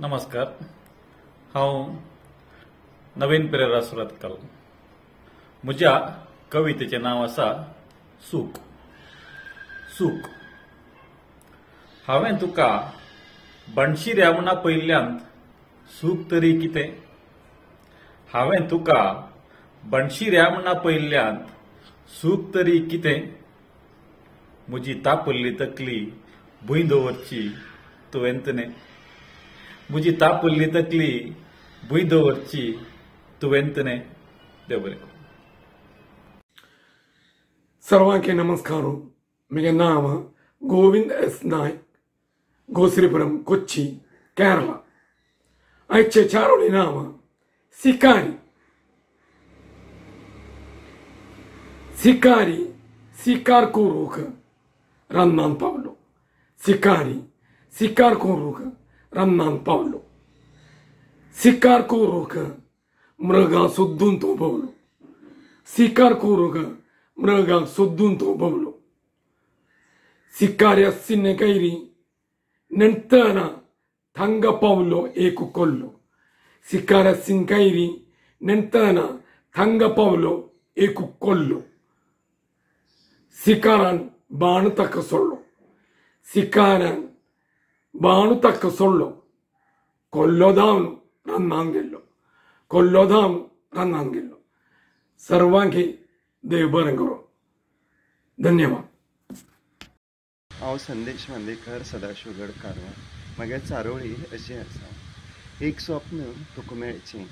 नमस्कार. हांव नवीन पेरेरा सुरतकर. म्हज्या कवितेचें नांव आसा सूख. सूख. हांवें तुका बनशी रेवना पयल्यांत सूख तरी कितें? हांवें तुका बनशी रेवना पयल्यांत सूख तरी कितें? म्हजी तापल्ली तकली भुंय दवरची तुवेंतने. म्हजी तापल्ली तकली भुंय दवरची तुवेंतने. देव बरें करूं. सर्वांके नमस्कार. मेरे नाम गोविंद एस नायक, गोश्रीपुरम, कोच्ची, केरला. आयचे चारोळी नाम शिकारी. शिकारी शिकार करूक रन्नान पावलो. शिकारी शिकार करूक रन्नान पावलो. शिकार करूक मृगां सोदून तो भोवलो. शिकार करूक मृगांक सोदून तो भोवलो. शिकार्या सिन्ने कैरी नेंतना थंग पावलो एक कोल्लो. शिकार्या सिन कैरी नेंतना थंग पावलो एक कोल्लो. शिकारान बाण तक सोडलो. शिकारान बाण तक सोडलो. कोल्लो धांवन रन्नान गेल्लो. कोल्लो धांवन रन्नान गेल्लो. सर्वांकी देव बरें करूं. धन्यवाद. हांव संदेश बांदेकर, सदाशिवगड, कारवार. म्हागे चारोळी अशी आसा. एक स्वप्न तुका मेळचें,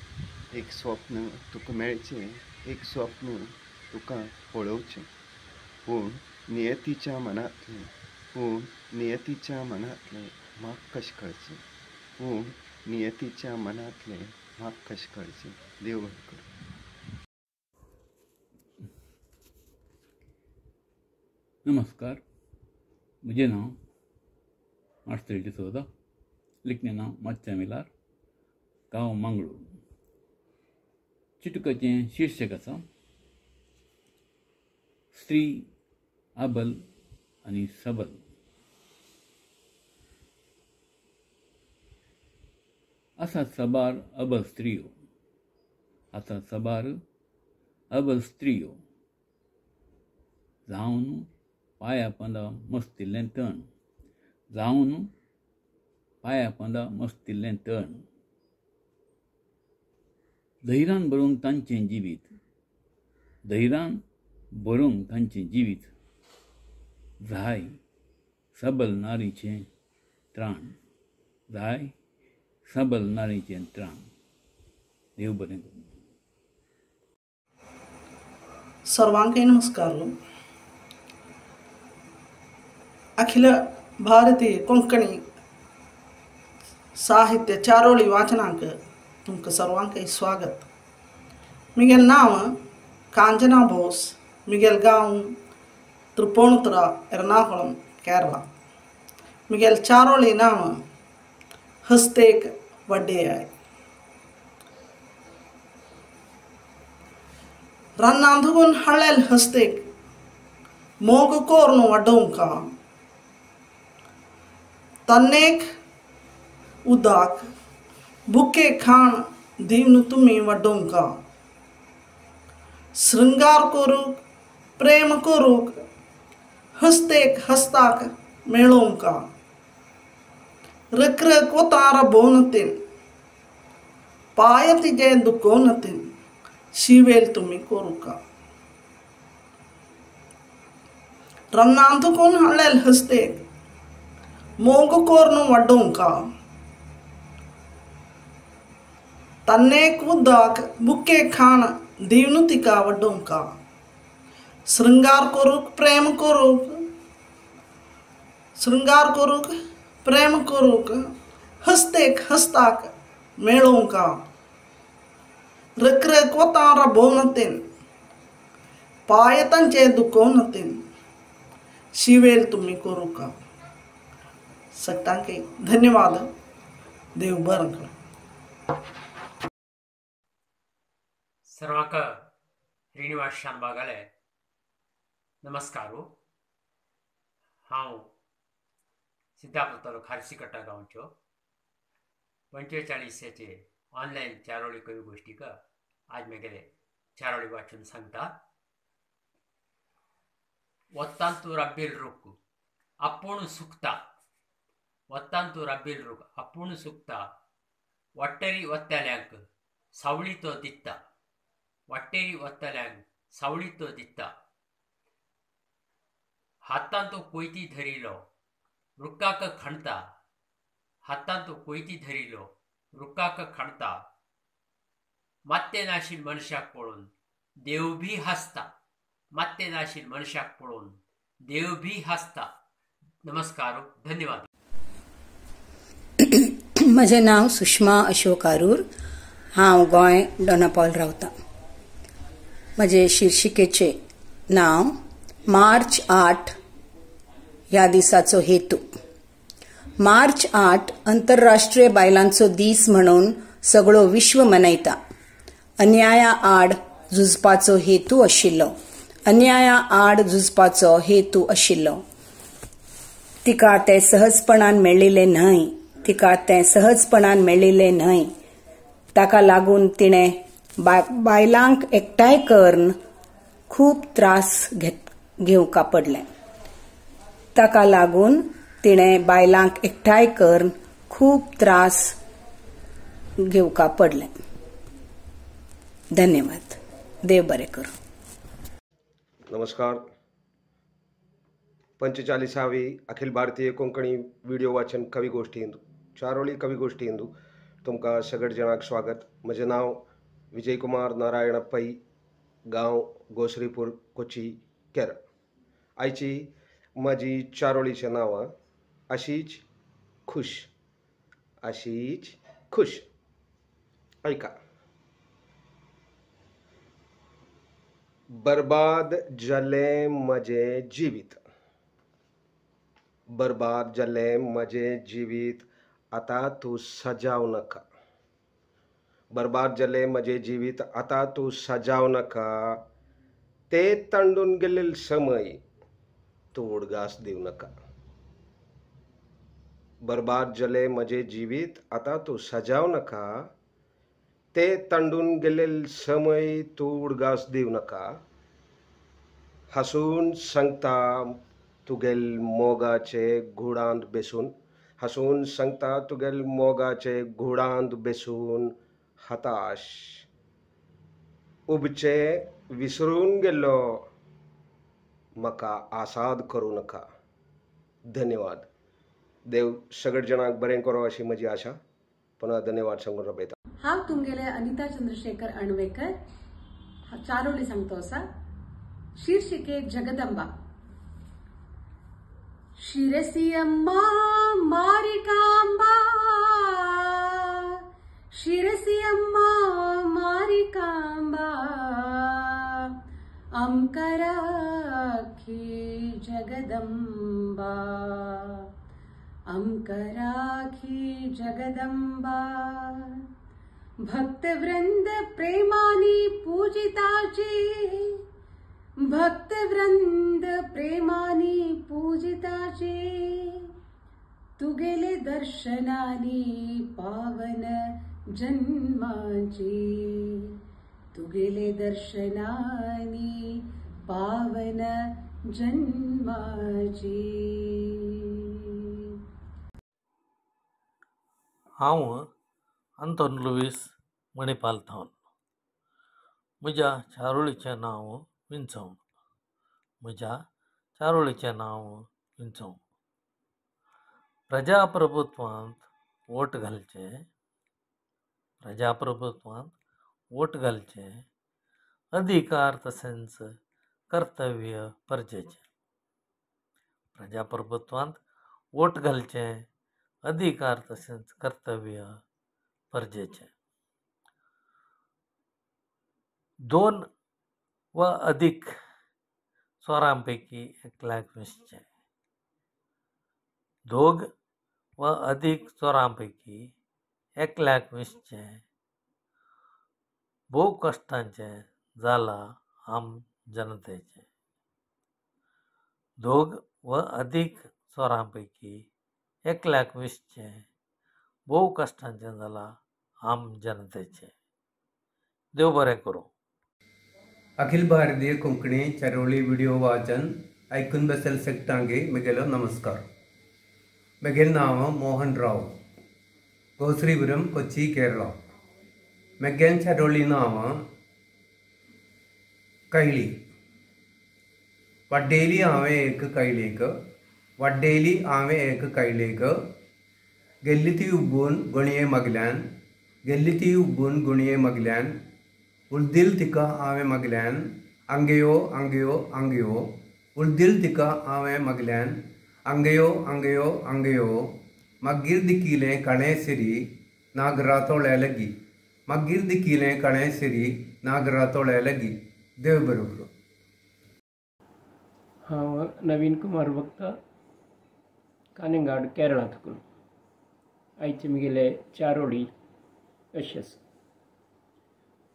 एक स्वप्न तुका मेळचें, एक स्वप्न तुका पळोवचें. पूण नियतीच्या मनांतलें, पूण नियतीच्या मनांतलें म्हाका कशें कळचें. पूण नियतीच्या मनांतलें म्हाका कशें कळचें. देव बरें करूं. नमस्कार. म्हजें नांव मास्टर डिसोजा. लिखणें नांव मातशें मिलार, गांव मंगळूर. चिटकाचें शीर्षक आसा स्त्री आबल आनी सबल. आसा सबार अबल स्त्रियो, आसा सबार अबल स्त्रियो. जावन पांया पंदा मस्तिल्लें तण, जावन पांया पंदा मस्तिल्लें तण. धैर्यान भरूंक तांचें जिवीत, धैर्यान भरूंक तांचें जिवीत. जाय सबल नारीचें त्राण, जाय सबल नारीचें त्राण. देव बरें करूं. सर्वांके नमस्कार. अखिल भारतीय कोंकणी साहित्य चारोळी वाचनांक तुमकां सर्वांक स्वागत. मिगेल नांव कांजना बोस. मिगेल गांव त्रिपुणितुरा, एर्नाकुलम, केरला. मिगेल चारोळी नांव हस्तेक वड्डेयाय. रन्नांदुगुन हळेल हस्तेक मोग कोर्नु वड्डोंका. तन्नेक उदाक बुके खाण दीवन तुम्ही वड्डोंका. श्रृंगार करूक प्रेम करूक हस्तेक हस्ताक मेळोंका. रक्रक वतार बोनतीन पाय तिजे दुकोनतीन शिवेल तुम्ही करूका. रन्नांदुगुन हळेल हस्तेक मोग कोर्नु वड्डोंका. तन्नेक उदाक बुके खाण दीवन तिका वड्डोंका. श्रृंगार करूक प्रेम करूक, श्रृंगार करूक प्रेम करूक हस्तेक हस्ताक मेळोंका. रक्रक वतार बोनतीन पाय तांचे दुकोनतीन शिवेल तुम्ही करूका. सगळ्यांके धन्यवाद. देव बरें करूं. सर्वांक श्रीनिवास शानबागाले नमस्कार. हांव सिद्धापुर तालुका खारसी कट्टा गांवच्यो. 45चे ऑनलाईन चारोळी कवी गोष्टी का आज मेगेले चारोळी वाचून सांगता. ಒತ್ತಾಂತು ರಬ್ಬಿಲ್ ರುಕ್ ಅಪ್ಪುಣು ಸುಕ್ತ ಒತ್ತಾಂತು ರಬ್ಬಿಲ್ ರುಕ್ ಅಪ್ಪುಣು ಸುಕ್ತ ಒಟ್ಟೆರಿ ಒತ್ತಲ್ಯಾಂಕ್ ಸವಳಿತೋ ದಿತ್ತ ಒಟ್ಟೆರಿ ಒತ್ತಲ್ಯಾಂಕ್ ಸವಳಿತೋ ದಿತ್ತ हातांतो कोयती धरिलो रुक्काक खणता हातांतो कोयती धरिलो रुक्काक खणता ಮತ್ತೆ नाशील मनुष्याक पळून देव भी हसता ಮತ್ತೆ नाशील मनुष्याक पळून देव भी हसता. नमस्कार, धन्यवाद. म्हजें नांव सुषमा अशोक आरूर. हांव गोंय डोनापावल रावतां. म्हजे शीर्षिकेचें नांव मार्च 8 ह्या दिसाचो हेतू. मार्च 8 अंतरराष्ट्रीय बायलांचो दीस म्हणून सगळो विश्व मनयता. अन्याया आड झुजपाचो हेतू आशिल्लो. अन्याया आड झुजपाचो हेतू आशिल्लो. तिका तें सहजपणान मेळिल्लें न्हय. तिका तें सहजपणान मेळिल्लें न्हय. ताका लागून तिणें बायलांक एकठांय करून खूब त्रास घेवका पडले. ताका लागून तिणें बायलांक एकठांय करून खूब त्रास घेवका पडले. धन्यवाद. देव बरें करूं. नमस्कार. 45वी अखिल भारतीय कोंकणी व्हिडिओ वाचन कवी गोष्टी हिंदू चारोळी कवी गोष्टी हिंदू तुमकां सगळे जणांक स्वागत. म्हजें नांव विजय कुमार नारायण पै, गांव गोसरीपूर, कोची, केरळ. आयची म्हजी चारोळीचें नांव आशीच खुश. आशीच खुश. ऐका. बर्बाद जालें म्हजें जिवीत. बर्बाद जालें म्हजें जिवीत आतां तूं सजाव नाका. बर्बाद जालें म्हजें जिवीत आतां तूं सजाव नाका. ते तांडून गेल्ले समय तूं उडगास दिवं नाका. बर्बाद जालें म्हजें जिवीत आतां तूं सजाव नाका. ते तांडून गेल्ले समय तूं उडगास दिवं नाका. हसून सांगता तुगेल मोगाचे घुडांत बेसून. हसून सांगता तुगेल मोगाचे घुडांत बेसून हताश. उबचे विसरून गेल्लो म्हाका आसाद करूं नाका. धन्यवाद. देव सगळे जणांक बरें करो अशी म्हजी आशा. पुन्हा धन्यवाद सांगून रबयता. हांव तुमगेले अनिता चंद्रशेखर अणवेकर. चारोळी सांगतो असा. शीर्षिके जगदंबा. शिरसी अम्मा मारिकांबा. शिरसी अम्मा मारिकांबा. अमकराखी जगदंबा. अमकराखी जगदंबा. भक्तवृंद प्रेमानी पूजिताची. भक्तवृंद प्रेमानी पूजिताची. तुगेले दर्शनानी पावन जन्माची. तुगेले दर्शनानी पावन जन्माची. हांव आंतोन लुईस मणिपाल थावन. म्हज्या चारोळीचें नांव विंचवण. म्हज्या चारोळीचें नांव विंचवण. प्रजाप्रभुत्वांत वोट घालचें. प्रजाप्रभुत्वांत वोट घालचें अधिकार तशेंच कर्तव्य परजेचें. प्रजाप्रभुत्वांत वोट घालचें अधिकार तशेंच कर्तव्य परजेचें. 2 वा अधिक स्वरांपैकी एकल्याक विसचें. 2 वा अधिक स्वरांपैकी एकल्याक विसचें भोव कश्टांचें जालां आम जनतेचें. 2 वा अधिक स्वरांपैकी एकल्याक विसचें भोव कश्टांचें जालां आम जनतेचें. देव बरें करूं. अखिल भारतीय कोंकणी चारोळी व्हिडिओ वाचन ऐकून बसेल सेक्टांगे म्हगेलो नमस्कार. म्हगेलें नांव मोहन राव, गोसरीपुरम, कोची, केरळा. म्हगेलें चारोळी नांव कैली. वड्डेली हांवें एक कैलीक, वड्डेली हांवें एक कैलीक, गेल्ली ती उब्बून गुणये मगल्यान, गेल्ली ती उब्बून गुणये मगल्यान, उलदिल तिका हांवें मगल्यान, आंगयो आंगयो आंगयो, उलदिल तिका हांवें मगल्यान, आंगयो आंगयो आंगयो, मागीर दिकिलें कणें सिरी नागरातोळ्या लगी, मागीर दिकिलें कणें सिरी नागरातोळ्या लगी. देव बरें करूं. हांव नवीन कुमार भक्त, कानिंगाड, केरळांतकून. आयचे म्हगेले चारोळी अशें आसा.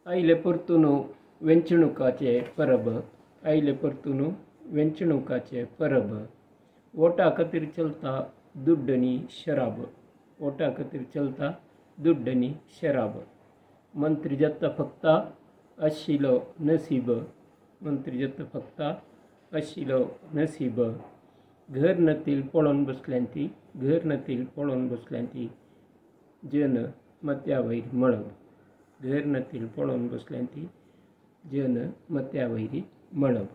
आयले परतून वेंचणुकाचे परब, आयले परतून वेंचणुकाचे परब, वोटा खातीर चलता दुड्डनी शराब, वोटा खातीर चलता दुड्डनी शराब. मंत्री जाता फक्त आशिल्लो नसीब, मंत्री जाता फक्त आशिल्लो नसीब. घर नतील पळोवन बसल्यांती, घर नतील पळोवन बसल्यांती, जन मत्या वैरी मळब. घर नतील पळोवन बसल्यांती, जन मत्या वैरी मळब.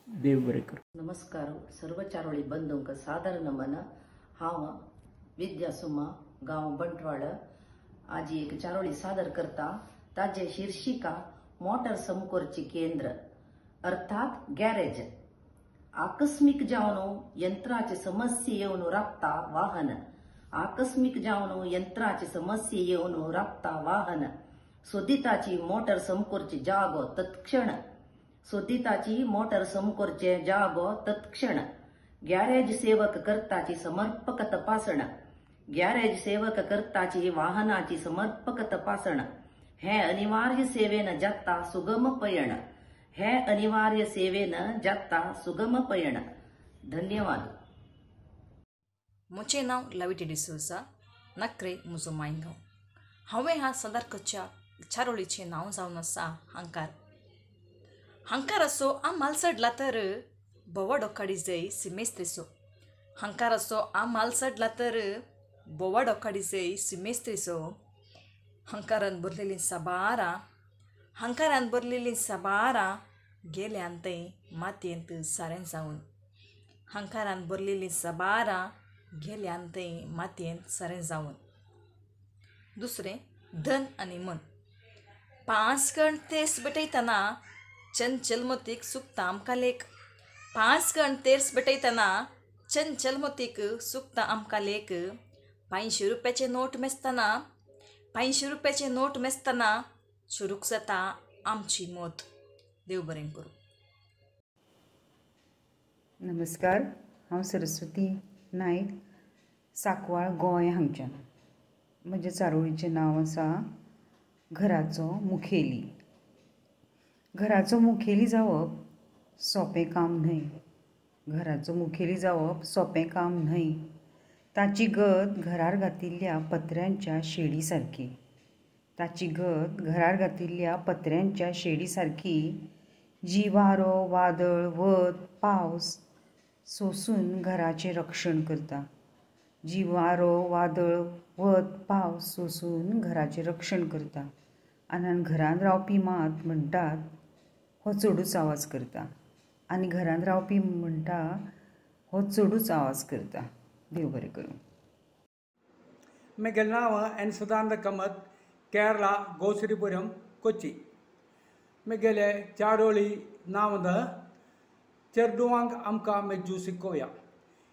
देव बरें करूं. नमस्कार सर्व चारोळी बंधूंक सादर नमन. हांव विद्या सुमा, गांव बंटवाड, आज एक चारोळी सादर करता. ताजे शीर्षिका मोटर समकोरची केंद्र अर्थात गॅरेज. आकस्मिक जावन यंत्राची समस्या येवन राबता वाहन, आकस्मिक जावन यंत्राची समस्या येवन राबता वाहन. सोदिताची मोटर समकोरची जागो तत्क्षण, सोदिताची मोटर समकोरचे जागो तत्क्षण. गॅरेज सेवक करताची समर्पक तपासण, गॅरेज सेवक करताची वाहनाची समर्पक तपासण. हे अनिवार्य सेवेन जाता सुगम पयण, हे अनिवार्य सेवेन जाता सुगम पयण. धन्यवाद. म्हजें नांव लाविटी डिसोजा, नक्रे म्हजो मायगांव. हांवें ह्या सदारकच्या चारोळीचें नांव जावन आसा हांकार. हांकार असो आ मालसडला तर बोवा डोकाडी जय सिमेस्त्रेसो. हांकार असो आ मालसडला तर बोवा डोकाडी जय सिमेस्त्रेसो. हंकारान बरलेलीं साबारां, हंकारान बरलेलीं साबारां गेल्यांतय मातयेंत सारें जावन. हंकारान बरलेलीं साबारां गेल्यांतय मातयेंत सारें जावन. दुसरें धन आनी मन. 5 गण तेर्स बेटयतना चंचलमतीक सुकता आमकां लेख. 5 गण तेर्स बेटयतना चंचलमतीक सुकता आमकां लेख. 500 रुपयाचे नोट मेसतना, 500 रुपयाचे नोट मेसतना सुरूक जाता आमची मोत. देव बरें करूं. नमस्कार, हांव सरस्वती नायक, साकवाळ, गोंय हांगच्यान. म्हज्या चारोळीचें नांव आसा घराचो मुखेली. घराचो मुखेली जावप सोंपें काम न्हय. घराचो मुखेली जावप सोंपें काम न्हय. ताची गत घरार घातिल्ल्या पत्र्यांच्या शेडी सारकी. ताची गत घरार घातिल्ल्या पत्र्यांच्या शेडी सारकी. जी वारो, वादळ, वत, पावस सोसून घराचें रक्षण करता. जी वारो, वादळ, वत, पावस सोसून घराचें रक्षण करता. आनी घरांत रावपी मात म्हणटात हो चडूच आवाज करता. आनी घरांत रावपी म्हणटा हो चडूच आवाज करता. देव बरें करूं. म्हगेलें नांव एन सदानंद कामत, केरळा, गोसरीपुरम, कोची. म्हगेले चारोळी नांव चेडूवांक आमकां मेज्जू शिकोवया.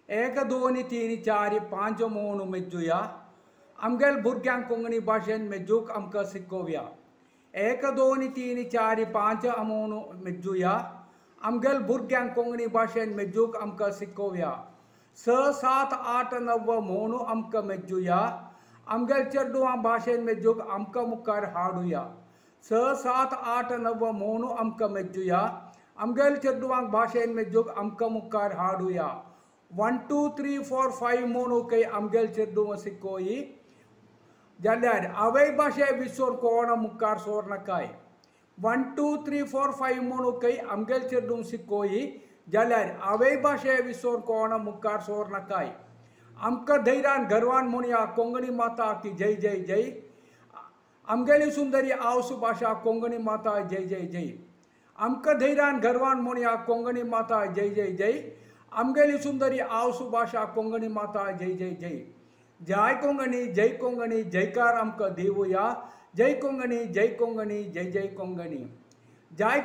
1 2 3 4 5 म्हणून मेज्जूया. आमगेल भुरग्यांक कोंकणी भाशेन मेज्जूक आमकां शिकोवया. 1 2 3 4 5 म्हणून मेज्जूया. आमगेल भुरग्यांक कोंकणी भाशेन मेज्जूक आमकां शिकोवया. 6 7 8 9 म्हणून आमकां मेज्जूया. आमगेल चेडूवां भाशेन मेज्जूक आमकां मुखार हाडुया. 6 7 8 9 म्हणून आमकां मेज्जूया. आमगेल चेडूवांक भाशेन मेज्जूक आमकां मुखार हाडुया. 1 2 3 4 5 म्हणून आमगेल चेडूवां शिकोई. जाल्यार आवय भाशे विसर कोणा मुखार सोर नाकाय 1 2 3 4 5 म्हणून काही आमगेल चेडूं शिकोई जाल्यार आवय भाशे विसर कोणा मुखार सोर नाकाय आमकां धैर्यान गर्वान म्हणया कोंकणी माता की जय जय जय आमगेली सुंदरी आवस भाशा कोंकणी माता जय जय जय आमकां धैर्यान गर्वान म्हणया कोंकणी माता जय जय जय आमगेली सुंदरी आवस भाशा कोंकणी माता जय जय जय जय कोंकणी जयकार आमकां देवया जय कोंकणी जय जय कोंकणी जय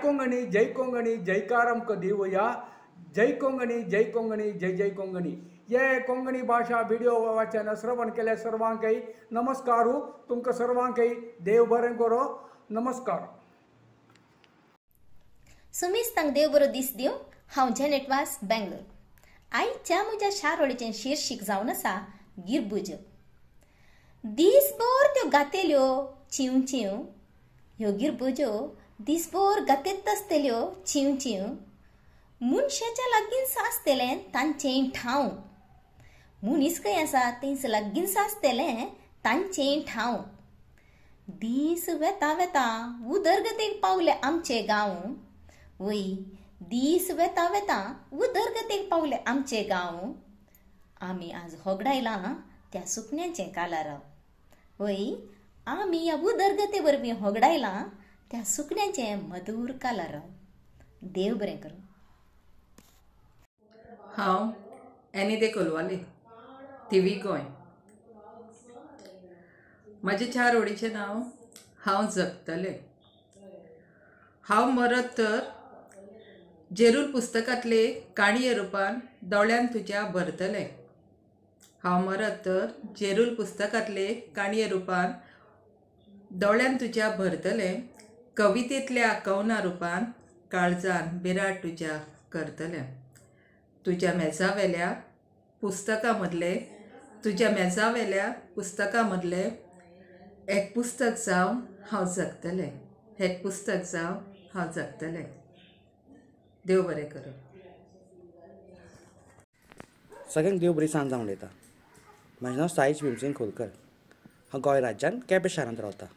कोंकणी जयकार आमकां देवया जय कोंकणी जय जय कोंकणी ये कोंकणी भाषा व्हिडिओ वाचन श्रवण केल्या सर्वांकय नमस्कार तुमकां सर्वांकय देव बरें करो नमस्कार सुमिस्तांक देव बरो दीस दिवं हांव जेनेट वास बेंगलोर आयच्या म्हज्या शारोळीचें शीर्षीक जावन आसा गिरबुज दिसभर त्यो गातेल्यो चिव चिव ह्यो गिरबुज्यो दिसभर गातेत आसतल्यो चिव चिव मनशाच्या लागीं आसतलें तांचें ठाव मनीस खंय आसा थंयच लागीं आसतलें तांचें ठाव दीस वेता वेता उदरगतेक पावले आमचे गांव वय दीस वेता वेता उदरगतेक पावले आमचे गांव आमी आज होगडायलां त्या सुकण्याचें कालाराव वय आमी ह्या उदरगते वरवीं होगडायलां त्या सुकण्याचें मधुर कालाराव देव बरें करूं हांव एनी दे कोलवाले थिवी गोंय म्हजें चारोळीचें नांव हांव जगतलें हांव मरत तर जेरूल पुस्तकांतले काणये रुपान दोळ्यान तुज्या भरतलें हांव मरत तर जेरूल पुस्तकांतले काणये रुपान दोळ्यान तुज्या भरतलें कवितेंतल्या कवना रुपान काळजान बिराट तुज्या करतलें तुज्या मेजावेल्या पुस्तकां मदले तुज्या मेजावेल्या पुस्तकां मदले एक पुस्तक जावन हांव जगतलें एक पुस्तक जावन हांव जगतलें देव बरें करूं सगळ्यांक देव बरी सांज जावन उलयता म्हजें नांव साईश भीमसिंग खोलकर हांव गोंय राज्यान केपें शारांत रावतां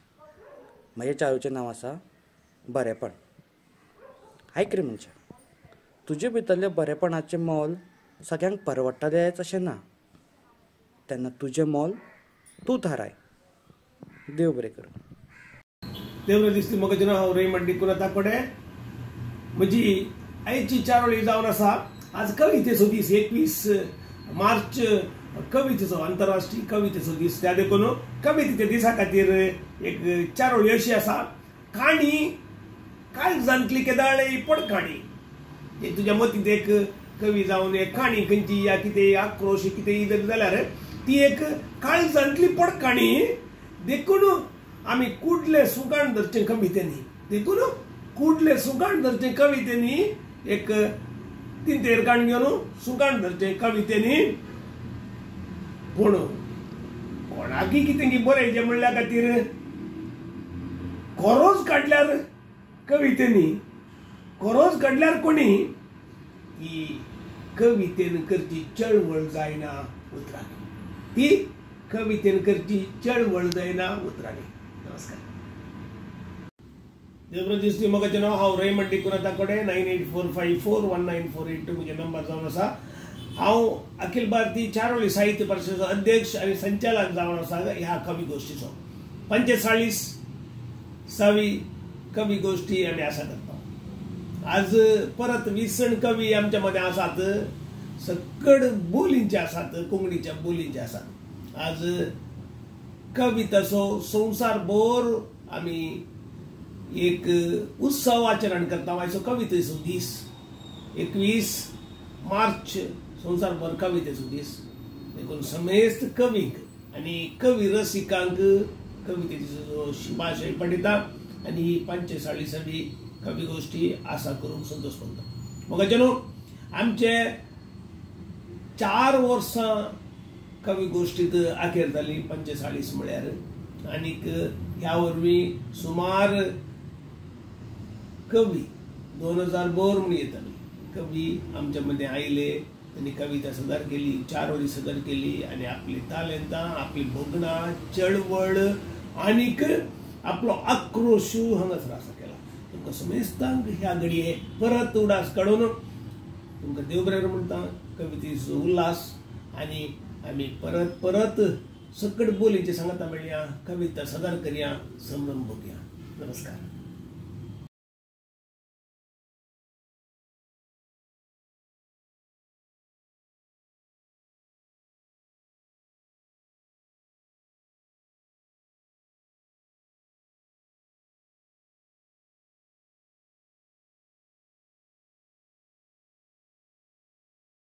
म्हज्या चारोळीचें नांव आसा बरेपण आयक रे मनशा तुजे भितरले बरेपणाचें मोल सगळ्यांक परवडटलेंच अशें ना तेन्ना तुजें मोल तूं थाराय देव बरें करूं देव बरें दिसता म्हाका हांव रेमंड डिकुनाथा कडेन म्हजी आयची चारोळी जावन आसा आज कवितेचो दीस 21 मार्च कवितेचो आंतरराष्ट्रीय कवितेचो दीस त्या देखून कवितेच्या दिसा खातीर एक चारोळी अशी आसा काणी काळजांतली केदाळी पडकाणी हे तुज्या मतींत एक कवी जावन एक काणी खंयची या कितें आक्रोश कितें जर जाल्यार ती एक काळजांतली पडकाणी देखून आमी कुडले सुगाण धरचें कवितेनी देखून कुडले सुगाण धरचें कवितेनी एक तिंतेर काण घेवन सुगाण धरचें कवितेनी पूण कोणाकी कितें बरयचें म्हणल्या खातीर खरोच काडल्यार कवितेनी खरोच काडल्यार कोणी की कवितेन करची चळवळ जायना उतराणी ती कवितेन करची चळवळ जायना उतराणी नमस्कार देव दिसती म्हाका नांव हांव रेमंड डिकुनाथा कडेन 9845419482 म्हजे नंबर जावन आसा हांव अखिल भारतीय चारोळी साहित्य परिशदेचो अध्यक्ष आनी संचालक जावन आसा ह्या कवी गोष्टीचो 45वी कवी गोष्टी आमी आसा करता आज परत 20 जण कवी आमच्या मध्ये आसात सकड बोलींचे आसात कोंकणीच्या बोलींचे आसात आज कविताचो संवसारभर आमी एक उत्सव आचरण करता आयचो कवितेचो दीस 21 मार्च संवसारभर कवितेचो दीस देखून समेस्त कवींक आनी कवी रसिकांक कवितेचो शुभाशय पडिता आनी ही 45वी कवी गोष्टी आशा करूंक संतोष मानता म्हाका न्हू आमचे 4 वर्सां कवी गोष्टीत आखेर जाली 45 म्हळ्यार आनीक ह्या वरवीं सुमार कवी 2000 बोर म्हण येताले कवी आमच्या मध्ये आयले त्यांनी कविता सादर केली, चारोळी सादर केली आणि आपली तालंतां, आपली भोगणां, चळवळ आनीक आपलो आक्रोश हांगासर आसा केला. तुमकां समेस्तांक ह्या घडये परत उडास काडून तुमकां देव बरें म्हणटा. कवितेचो उल्हास आनी आमी परत परत सकट बोलींची सांगता मेळया, कविता सादर करया, संभ्रम भोगया. नमस्कार.